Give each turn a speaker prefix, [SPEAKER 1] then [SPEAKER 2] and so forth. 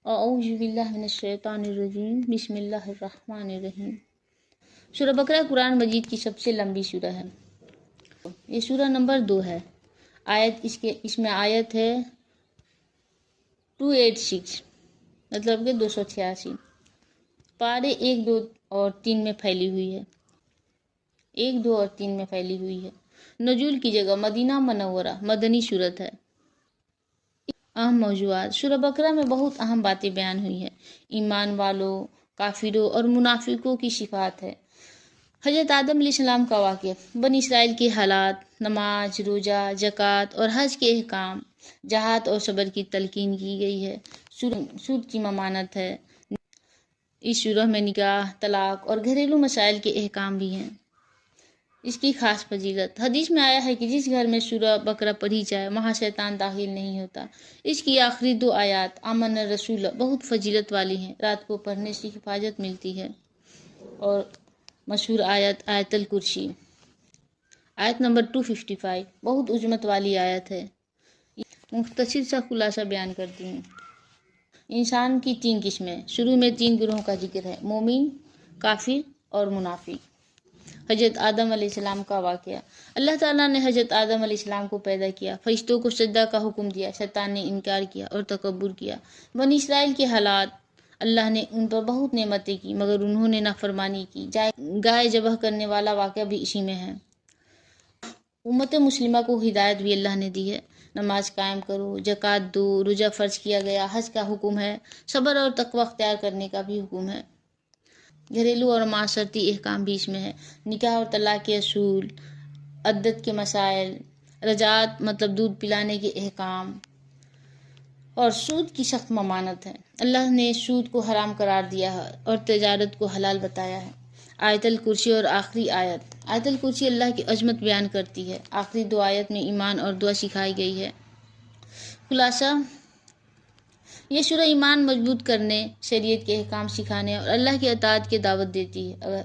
[SPEAKER 1] اعوذ باللہ من الشیطان الرجیم، بسم اللہ الرحمن الرحیم۔ سورہ بقرہ قرآن مجید کی سب سے لمبی سورہ ہے۔ یہ سورہ نمبر 2 ہے۔ اس میں آیت ہے 286، مطلب کہ 286۔ پارے 1، 2 اور 3 میں پھیلی ہوئی ہے۔ 1، 2 اور 3 میں پھیلی ہوئی ہے۔ نزول کی جگہ مدینہ منورہ، مدنی سورت ہے۔ اہم موضوعات: سورہ بقرہ میں بہت اہم باتیں بیان ہوئی ہیں۔ ایمان والوں، کافروں اور منافقوں کی صفات ہے۔ حضرت آدم علیہ السلام کا واقعہ، بنی اسرائیل کے حالات، نماز، روزہ، زکوٰۃ اور حج کے احکام، جہاد اور صبر کی تلقین کی گئی ہے۔ سود کی ممانعت ہے۔ اس سورہ میں نکاح، طلاق اور گھریلو مسائل کے احکام بھی ہیں۔ اس کی خاص فضیلت: حدیث میں آیا ہے کہ جس گھر میں سورہ بقرہ پڑھی جائے وہاں شیطان داخل نہیں ہوتا۔ اس کی آخری 2 آیات آمن الرسول بہت فضیلت والی ہیں، رات کو پڑھنے سے حفاظت ملتی ہے۔ اور مشہور آیت الکرسی، آیت نمبر 255، بہت عظمت والی آیت ہے۔ مختصر سا خلاصہ بیان کرتی ہوں۔ انسان کی 3 قسمیں۔ شروع میں 3 گروہوں کا ذکر ہے: مومن، کافر اور منافق۔ حضرت آدم علیہ السلام کا واقعہ: اللہ تعالیٰ نے حضرت آدم علیہ السلام کو پیدا کیا، فرشتوں کو سجدہ کا حکم دیا، شیطان نے انکار کیا اور تکبر کیا۔ بنی اسرائیل کے حالات: اللہ نے ان پر بہت نعمتیں کی مگر انہوں نے نافرمانی کی۔ گائے ذبح کرنے والا واقعہ بھی اسی میں ہے۔ امت مسلمہ کو ہدایت بھی اللہ نے دی ہے۔ نماز قائم کرو، زکوٰۃ دو، روزہ فرض کیا گیا، حج کا حکم ہے، صبر اور تقوی اختیار کرنے کا بھی حکم ہے۔ گھریلو اور معاشرتی احکام بھی اس میں ہے۔ نکاح اور طلاق کے اصول، عدت کے مسائل، رضاعت مطلب دودھ پلانے کے احکام، اور سود کی سخت ممانعت ہے۔ اللہ نے سود کو حرام قرار دیا ہے اور تجارت کو حلال بتایا ہے۔ آیت الکرسی اور آخری آیت: آیت الکرسی اللہ کی عظمت بیان کرتی ہے۔ آخری 2 آیت میں ایمان اور دعا سکھائی گئی ہے۔ خلاصہ: یہ سورہ ایمان مضبوط کرنے، شریعت کے احکام سکھانے اور اللہ کی اطاعت کی دعوت دیتی ہے۔